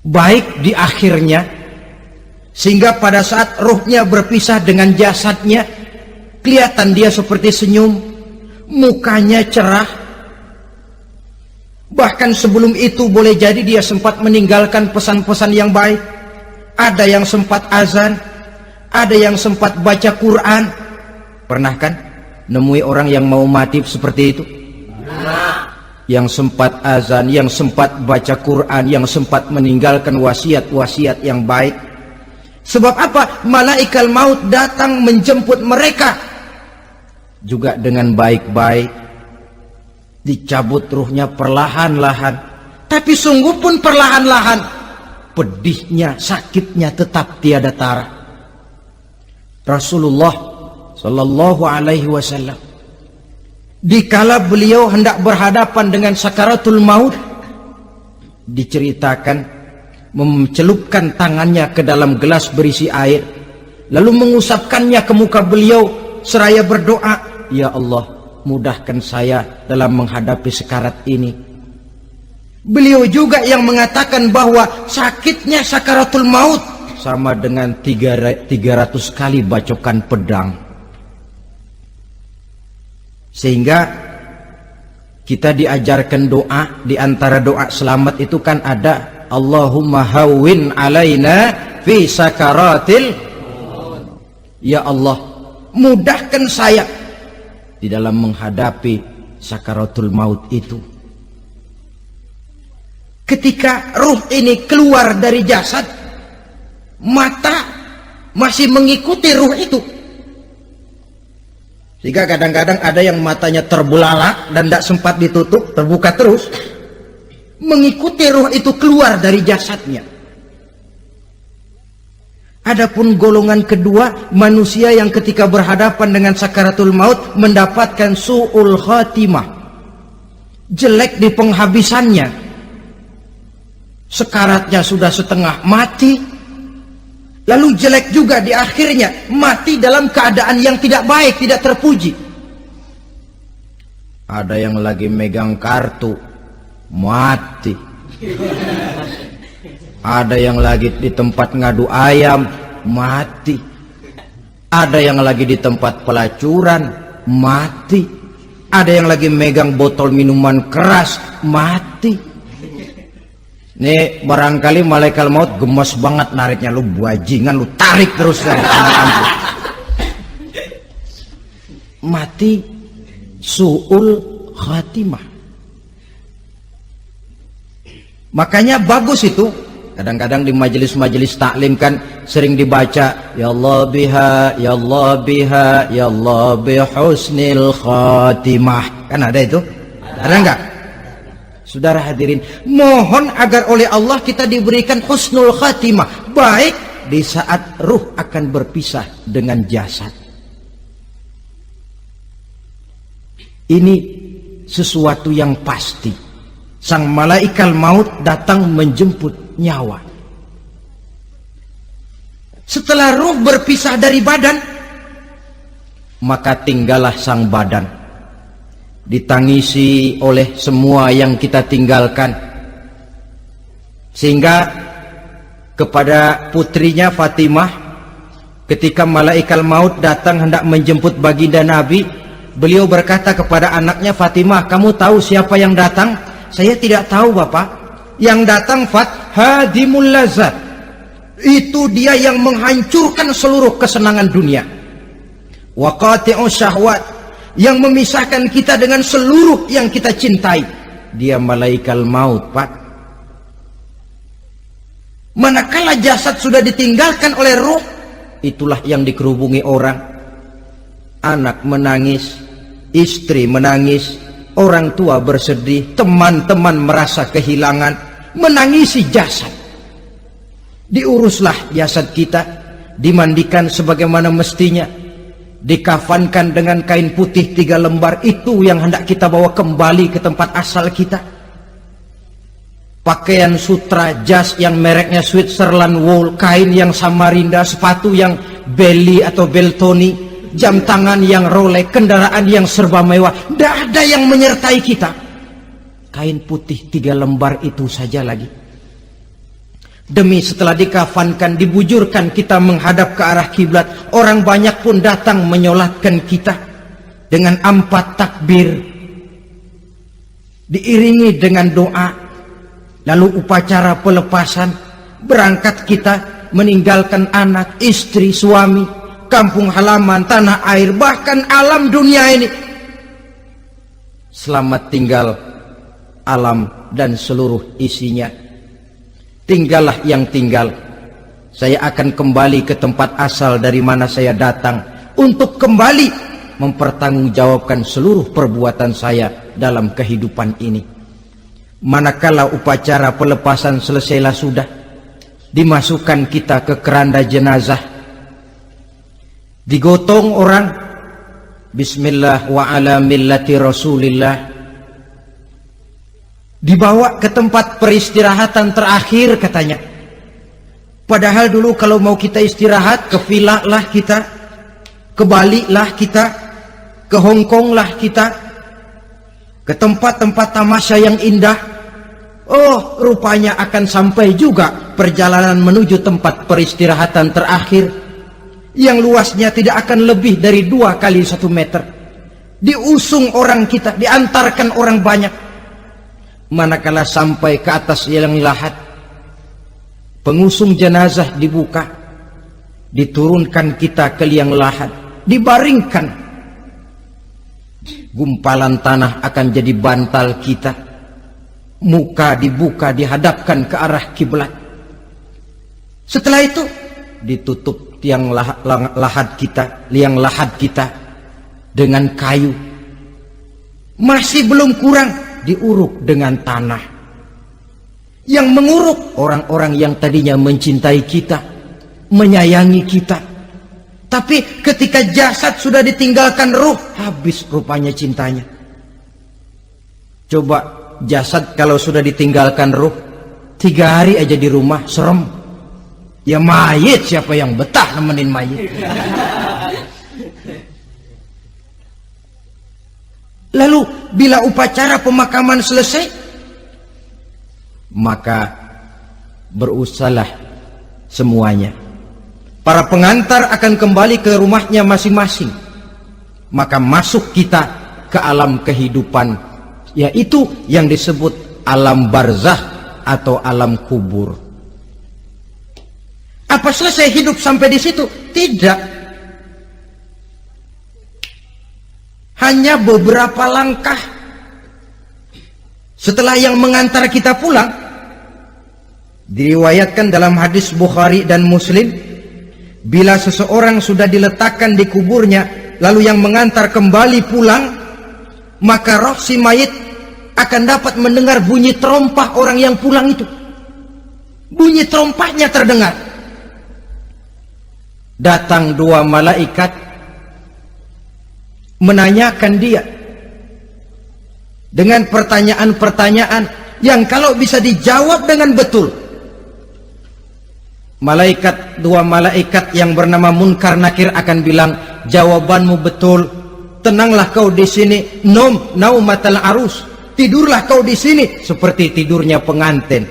baik di akhirnya, sehingga pada saat ruhnya berpisah dengan jasadnya, kelihatan dia seperti senyum, mukanya cerah. Bahkan sebelum itu boleh jadi dia sempat meninggalkan pesan-pesan yang baik. Ada yang sempat azan, ada yang sempat baca Quran. Pernah kan nemui orang yang mau mati seperti itu? Yang sempat azan, yang sempat baca Quran, yang sempat meninggalkan wasiat-wasiat yang baik. Sebab apa? Malaikat maut datang menjemput mereka juga dengan baik-baik. Dicabut ruhnya perlahan-lahan, tapi sungguh pun perlahan-lahan. Pedihnya, sakitnya tetap tiada tara. Rasulullah Sallallahu Alaihi Wasallam, dikala beliau hendak berhadapan dengan sakaratul maut, diceritakan mencelupkan tangannya ke dalam gelas berisi air, lalu mengusapkannya ke muka beliau seraya berdoa, "Ya Allah, mudahkan saya dalam menghadapi sekarat ini." Beliau juga yang mengatakan bahwa sakitnya sakaratul maut sama dengan 300 kali bacokan pedang. Sehingga kita diajarkan doa, di antara doa selamat itu kan ada Allahumma hawwin alaina fi sakaratil, ya Allah, mudahkan saya di dalam menghadapi sakaratul maut itu. Ketika ruh ini keluar dari jasad, mata masih mengikuti ruh itu. Sehingga kadang-kadang ada yang matanya terbelalak dan tidak sempat ditutup, terbuka terus, mengikuti ruh itu keluar dari jasadnya. Adapun golongan kedua, manusia yang ketika berhadapan dengan sakaratul maut mendapatkan su'ul khatimah, jelek di penghabisannya. Sekaratnya sudah setengah mati, lalu jelek juga di akhirnya, mati dalam keadaan yang tidak baik, tidak terpuji. Ada yang lagi megang kartu, mati. Ada yang lagi di tempat ngadu ayam, mati. Ada yang lagi di tempat pelacuran, mati. Ada yang lagi megang botol minuman keras, mati. Nih barangkali malaikat maut gemes banget nariknya, lu bajingan, lu tarik terus kan. Mati su'ul khatimah. Makanya bagus itu. Kadang-kadang di majelis-majelis taklim kan sering dibaca, ya Allah biha, ya Allah biha, ya Allah bihusnil khatimah. Kan ada itu? Ada enggak? Saudara hadirin, mohon agar oleh Allah kita diberikan husnul khatimah, baik di saat ruh akan berpisah dengan jasad. Ini sesuatu yang pasti. Sang malaikat maut datang menjemput nyawa. Setelah ruh berpisah dari badan, maka tinggallah sang badan, ditangisi oleh semua yang kita tinggalkan. Sehingga kepada putrinya Fatimah, ketika malaikat maut datang hendak menjemput baginda Nabi, beliau berkata kepada anaknya, Fatimah, kamu tahu siapa yang datang? Saya tidak tahu, Bapak. Yang datang hadimul lazat, itu dia yang menghancurkan seluruh kesenangan dunia, wa qati'u syahwat, yang memisahkan kita dengan seluruh yang kita cintai. Dia malaikat maut, Pak. Manakala jasad sudah ditinggalkan oleh ruh, itulah yang dikerubungi orang. Anak menangis, istri menangis, orang tua bersedih, teman-teman merasa kehilangan, menangisi jasad. Diuruslah jasad kita, dimandikan sebagaimana mestinya, dikafankan dengan kain putih 3 lembar, itu yang hendak kita bawa kembali ke tempat asal kita. pakaian sutra, jas yang mereknya Switzerland wool, kain yang Samarinda, sepatu yang Belly atau Beltoni, jam tangan yang Rolex, kendaraan yang serba mewah. Tidak ada yang menyertai kita. Kain putih 3 lembar itu saja lagi. Demi setelah dikafankan, dibujurkan kita menghadap ke arah kiblat, orang banyak pun datang menyolatkan kita dengan 4 takbir, diiringi dengan doa. Lalu upacara pelepasan, berangkat kita meninggalkan anak, istri, suami, kampung halaman, tanah air, bahkan alam dunia ini. Selamat tinggal alam dan seluruh isinya. Tinggallah yang tinggal. Saya akan kembali ke tempat asal dari mana saya datang untuk kembali mempertanggungjawabkan seluruh perbuatan saya dalam kehidupan ini. Manakala upacara pelepasan selesailah sudah, dimasukkan kita ke keranda jenazah, digotong orang, bismillah wa ala millati rasulillah, dibawa ke tempat peristirahatan terakhir katanya. Padahal dulu kalau mau kita istirahat, ke villa lah kita, ke Bali lah kita, ke Hong Kong lah kita, ke tempat-tempat tamasya yang indah. Oh, rupanya akan sampai juga perjalanan menuju tempat peristirahatan terakhir yang luasnya tidak akan lebih dari 2 kali 1 meter. Diusung orang kita, diantarkan orang banyak. Manakala sampai ke atas liang lahat, pengusung jenazah dibuka, diturunkan kita ke liang lahat, dibaringkan. Gumpalan tanah akan jadi bantal kita. Muka dibuka, dihadapkan ke arah kiblat. Setelah itu ditutup liang lahat kita dengan kayu. Masih belum kurang, diuruk dengan tanah. Yang menguruk orang-orang yang tadinya mencintai kita, menyayangi kita. Tapi ketika jasad sudah ditinggalkan ruh, habis rupanya cintanya. Coba jasad kalau sudah ditinggalkan ruh, 3 hari aja di rumah, serem. Ya mayit, siapa yang betah nemenin mayit? Lalu bila upacara pemakaman selesai, maka berusahalah semuanya. Para pengantar akan kembali ke rumahnya masing-masing. Maka masuk kita ke alam kehidupan, yaitu yang disebut alam barzah atau alam kubur. Apa selesai hidup sampai di situ? Tidak. Hanya beberapa langkah setelah yang mengantar kita pulang. Diriwayatkan dalam hadis Bukhari dan Muslim, bila seseorang sudah diletakkan di kuburnya, lalu yang mengantar kembali pulang, maka roh si mayit akan dapat mendengar bunyi terompah orang yang pulang itu. Bunyi terompahnya terdengar. Datang 2 malaikat menanyakan dia dengan pertanyaan-pertanyaan yang kalau bisa dijawab dengan betul, 2 malaikat yang bernama Munkar Nakir akan bilang, jawabanmu betul, tenanglah kau di sini, naumatal arus, tidurlah kau di sini seperti tidurnya pengantin.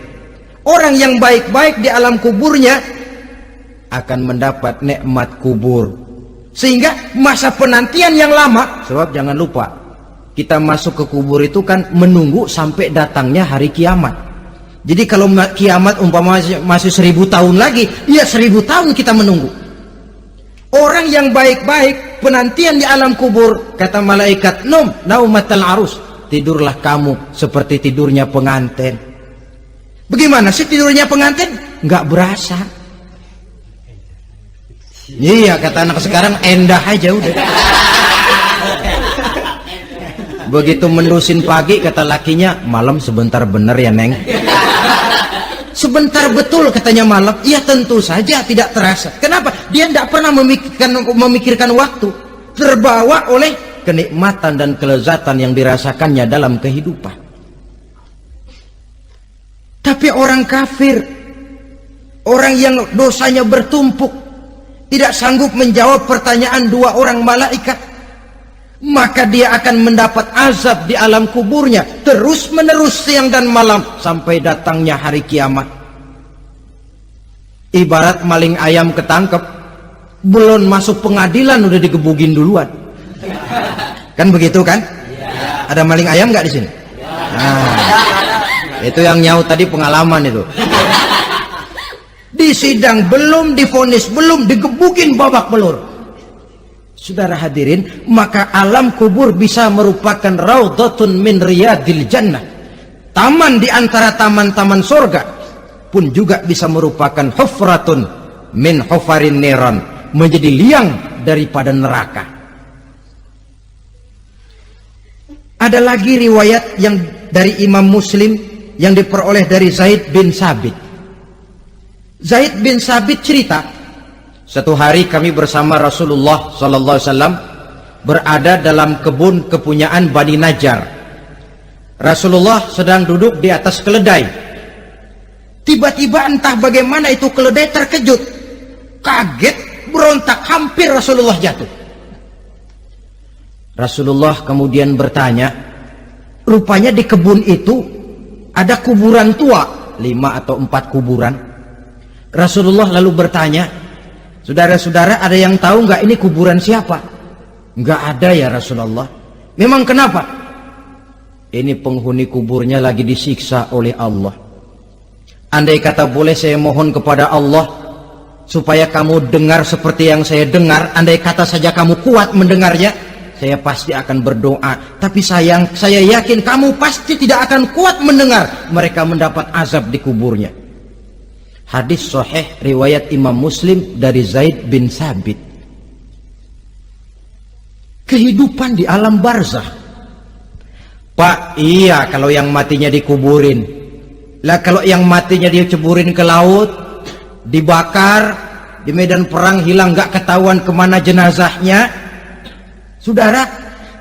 Orang yang baik-baik di alam kuburnya akan mendapat nikmat kubur, sehingga masa penantian yang lama. Sebab jangan lupa, kita masuk ke kubur itu kan menunggu sampai datangnya hari kiamat. Jadi kalau kiamat umpama masih 1000 tahun lagi, ya 1000 tahun kita menunggu. Orang yang baik-baik penantian di alam kubur, kata malaikat, naumatal arus, tidurlah kamu seperti tidurnya pengantin. Bagaimana sih tidurnya pengantin? Nggak berasa. Iya, kata anak sekarang, endah aja udah. Begitu mendusin pagi, kata lakinya, malam sebentar bener ya Neng. Sebentar betul katanya malam. Ya tentu saja tidak terasa. Kenapa? Dia tidak pernah memikirkan waktu. Terbawa oleh kenikmatan dan kelezatan yang dirasakannya dalam kehidupan. Tapi orang kafir, orang yang dosanya bertumpuk, tidak sanggup menjawab pertanyaan dua orang malaikat, maka dia akan mendapat azab di alam kuburnya terus menerus siang dan malam sampai datangnya hari kiamat. Ibarat maling ayam ketangkep, belum masuk pengadilan udah digebugin duluan. Kan begitu kan? Ada maling ayam nggak di sini? Nah, itu yang nyaut tadi pengalaman itu. Di sidang belum divonis, belum digebugin babak belur. Saudara hadirin, maka alam kubur bisa merupakan raudhatun min riyadil jannah, taman di antara taman-taman surga, pun juga bisa merupakan hufratun min hufarin niran, menjadi liang daripada neraka. Ada lagi riwayat yang dari Imam Muslim yang diperoleh dari Zaid bin Sabit. Zaid bin Sabit cerita, satu hari kami bersama Rasulullah sallallahu alaihi wasallam berada dalam kebun kepunyaan Bani Najjar. Rasulullah sedang duduk di atas keledai. Tiba-tiba entah bagaimana itu keledai terkejut, kaget, berontak, hampir Rasulullah jatuh. Rasulullah kemudian bertanya, rupanya di kebun itu ada kuburan tua, 5 atau 4 kuburan. Rasulullah lalu bertanya, saudara-saudara ada yang tahu nggak ini kuburan siapa? Nggak ada ya Rasulullah. Memang kenapa? Ini penghuni kuburnya lagi disiksa oleh Allah. Andai kata boleh saya mohon kepada Allah supaya kamu dengar seperti yang saya dengar, andai kata saja kamu kuat mendengarnya, saya pasti akan berdoa. Tapi sayang, saya yakin kamu pasti tidak akan kuat mendengar mereka mendapat azab di kuburnya. Hadis sahih riwayat Imam Muslim dari Zaid bin Sabit. Kehidupan di alam barzah. Pak, iya kalau yang matinya dikuburin. Lah kalau yang matinya diceburin ke laut, dibakar, di medan perang hilang gak ketahuan kemana jenazahnya. Saudara,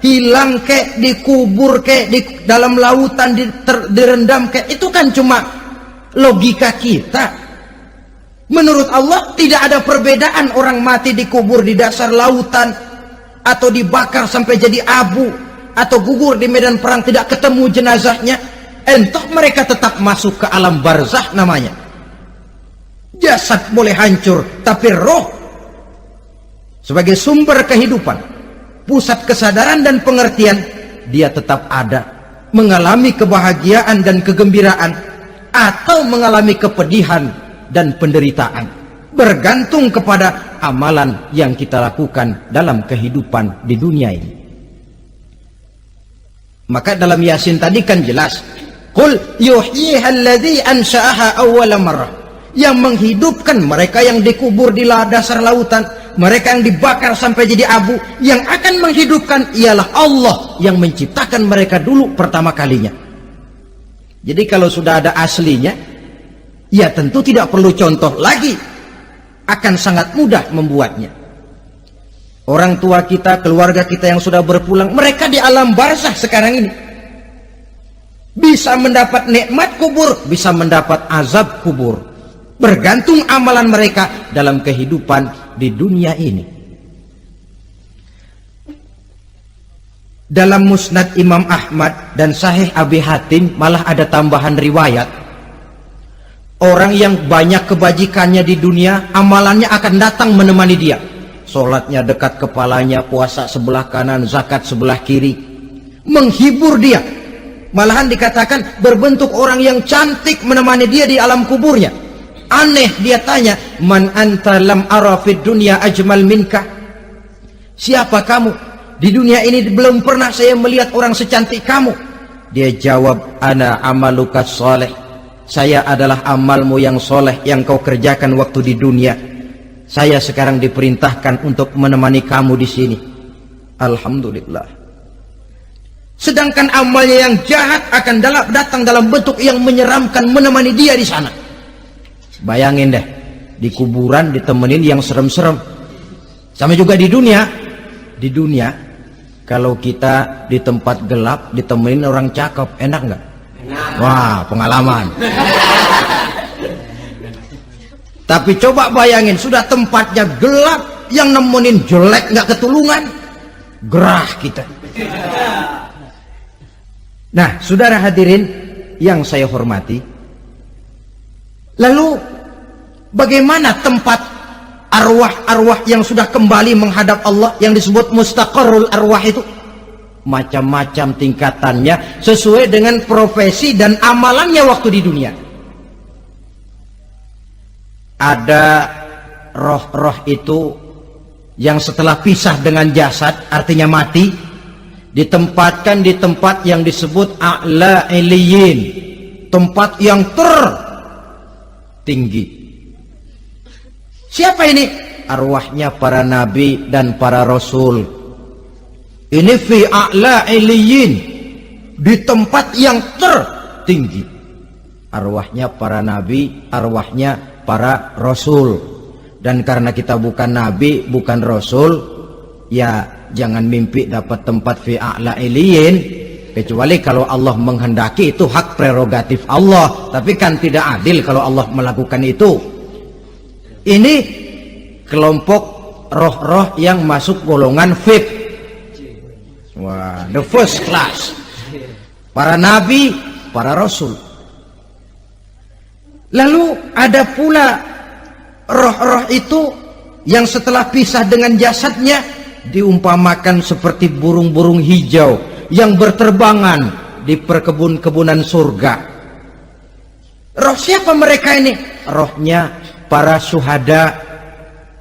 hilang kek, dikubur kek, di dalam lautan direndam kek, itu kan cuma logika kita. Menurut Allah tidak ada perbedaan orang mati dikubur di dasar lautan atau dibakar sampai jadi abu atau gugur di medan perang tidak ketemu jenazahnya. Entah mereka tetap masuk ke alam barzah namanya. Jasad boleh hancur, tapi roh sebagai sumber kehidupan, pusat kesadaran dan pengertian, dia tetap ada, mengalami kebahagiaan dan kegembiraan atau mengalami kepedihan dan penderitaan, bergantung kepada amalan yang kita lakukan dalam kehidupan di dunia ini. Maka dalam Yasin tadi kan jelas, qul yuhyiha alladzi ansha'aha awwala marrah, yang menghidupkan mereka yang dikubur di dasar lautan, mereka yang dibakar sampai jadi abu, yang akan menghidupkan ialah Allah yang menciptakan mereka dulu pertama kalinya. Jadi kalau sudah ada aslinya, ya tentu tidak perlu contoh lagi, akan sangat mudah membuatnya. Orang tua kita, keluarga kita yang sudah berpulang, mereka di alam barzah sekarang ini bisa mendapat nikmat kubur, bisa mendapat azab kubur, bergantung amalan mereka dalam kehidupan di dunia ini. Dalam Musnad Imam Ahmad dan Sahih Abi Hatim malah ada tambahan riwayat, orang yang banyak kebajikannya di dunia, amalannya akan datang menemani dia. Sholatnya dekat kepalanya, puasa sebelah kanan, zakat sebelah kiri, menghibur dia. Malahan dikatakan berbentuk orang yang cantik menemani dia di alam kuburnya. Aneh, dia tanya, man anta lam ara fid dunya ajmal minka, siapa kamu? Di dunia ini belum pernah saya melihat orang secantik kamu. Dia jawab, ana amaluka soleh, saya adalah amalmu yang soleh yang kau kerjakan waktu di dunia. Saya sekarang diperintahkan untuk menemani kamu di sini. Alhamdulillah. Sedangkan amalnya yang jahat akan datang dalam bentuk yang menyeramkan menemani dia di sana. Bayangin deh, di kuburan ditemenin yang serem-serem. Sama juga di dunia. Di dunia, kalau kita di tempat gelap ditemenin orang cakep, enak nggak? Wah, pengalaman. Tapi coba bayangin, sudah tempatnya gelap, yang nemenin jelek nggak ketulungan, gerah kita. Nah, saudara hadirin yang saya hormati, lalu bagaimana tempat arwah-arwah yang sudah kembali menghadap Allah yang disebut mustaqarrul arwah itu? Macam-macam tingkatannya sesuai dengan profesi dan amalannya waktu di dunia. Ada roh-roh itu yang setelah pisah dengan jasad, artinya mati, ditempatkan di tempat yang disebut a'la iliyin, tempat yang tertinggi. Siapa ini? Arwahnya para nabi dan para rasul. Ini fi a'la iliyin, di tempat yang tertinggi. Arwahnya para nabi, arwahnya para rasul. Dan karena kita bukan nabi, bukan rasul, ya jangan mimpi dapat tempat fi a'la iliyin, kecuali kalau Allah menghendaki. Itu hak prerogatif Allah, tapi kan tidak adil kalau Allah melakukan itu. Ini kelompok roh-roh yang masuk golongan VIP. Wah, the first class. Para nabi, para rasul. Lalu ada pula roh-roh itu yang setelah pisah dengan jasadnya diumpamakan seperti burung-burung hijau yang berterbangan di perkebun-kebunan surga. Roh siapa mereka ini? Rohnya para syuhada,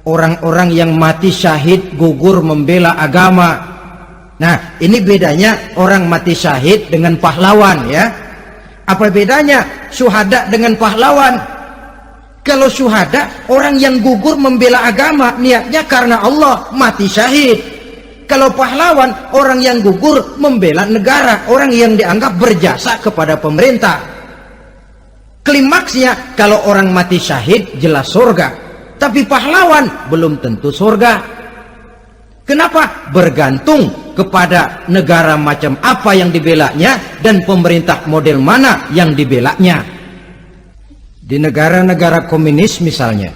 orang-orang yang mati syahid gugur membela agama. Nah, ini bedanya orang mati syahid dengan pahlawan, ya. Apa bedanya syuhada dengan pahlawan? Kalau syuhada, orang yang gugur membela agama, niatnya karena Allah, mati syahid. Kalau pahlawan, orang yang gugur membela negara, orang yang dianggap berjasa kepada pemerintah. Klimaksnya, kalau orang mati syahid jelas surga, tapi pahlawan belum tentu surga. Kenapa? Bergantung kepada negara macam apa yang dibelanya dan pemerintah model mana yang dibelanya. Di negara-negara komunis misalnya,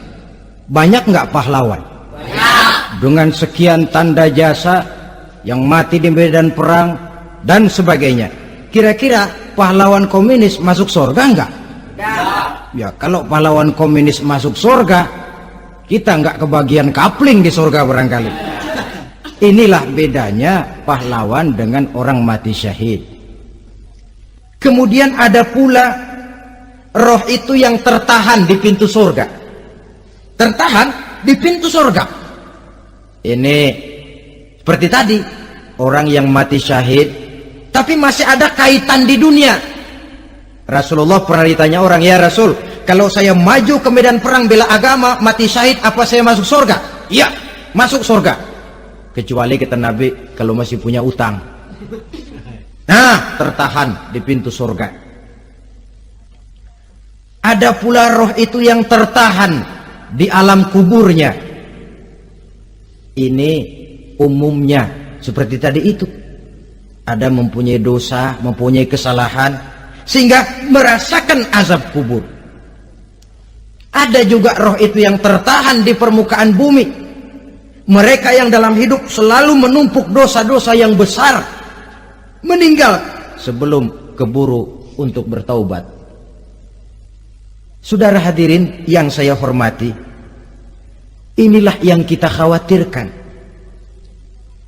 banyak nggak pahlawan? Banyak. Dengan sekian tanda jasa yang mati di medan perang dan sebagainya. Kira-kira pahlawan komunis masuk surga nggak? Ya, kalau pahlawan komunis masuk surga, kita nggak kebagian kapling di surga barangkali. Inilah bedanya pahlawan dengan orang mati syahid. Kemudian ada pula roh itu yang tertahan di pintu surga. Tertahan di pintu surga. Ini seperti tadi, orang yang mati syahid tapi masih ada kaitan di dunia. Rasulullah pernah ditanya orang, ya Rasul, kalau saya maju ke medan perang bela agama, mati syahid, apa saya masuk surga? Iya, masuk surga. Kecuali kata Nabi, kalau masih punya utang. Nah, tertahan di pintu surga. Ada pula roh itu yang tertahan di alam kuburnya. Ini umumnya seperti tadi itu. Ada mempunyai dosa, mempunyai kesalahan, sehingga merasakan azab kubur. Ada juga roh itu yang tertahan di permukaan bumi. Mereka yang dalam hidup selalu menumpuk dosa-dosa yang besar, meninggal sebelum keburu untuk bertaubat. Saudara hadirin yang saya hormati, inilah yang kita khawatirkan.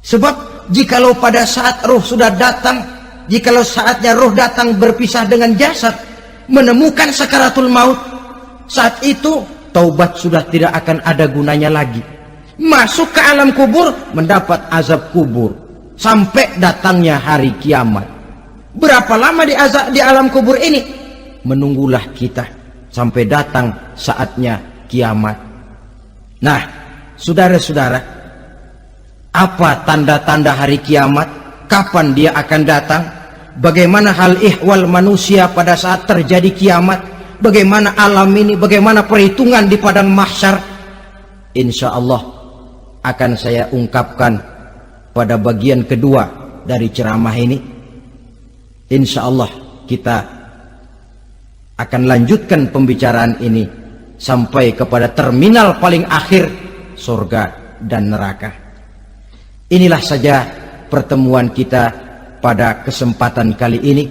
Sebab jikalau pada saat roh sudah datang, jikalau saatnya roh datang berpisah dengan jasad, menemukan sakaratul maut, saat itu taubat sudah tidak akan ada gunanya lagi. Masuk ke alam kubur, mendapat azab kubur sampai datangnya hari kiamat. Berapa lama di alam kubur ini? Menunggulah kita sampai datang saatnya kiamat. Nah, saudara-saudara, apa tanda-tanda hari kiamat? Kapan dia akan datang? Bagaimana hal ihwal manusia pada saat terjadi kiamat? Bagaimana alam ini? Bagaimana perhitungan di padang mahsyar? Insya Allah akan saya ungkapkan pada bagian kedua dari ceramah ini. Insya Allah kita akan lanjutkan pembicaraan ini sampai kepada terminal paling akhir, surga dan neraka. Inilah saja pertemuan kita pada kesempatan kali ini.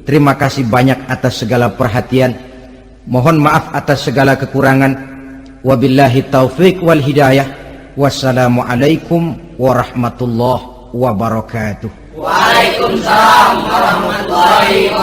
Terima kasih banyak atas segala perhatian. Mohon maaf atas segala kekurangan. Wabillahi taufiq wal hidayah. Wassalamualaikum warahmatullahi wabarakatuh. Waalaikumsalam warahmatullahi wabarakatuh.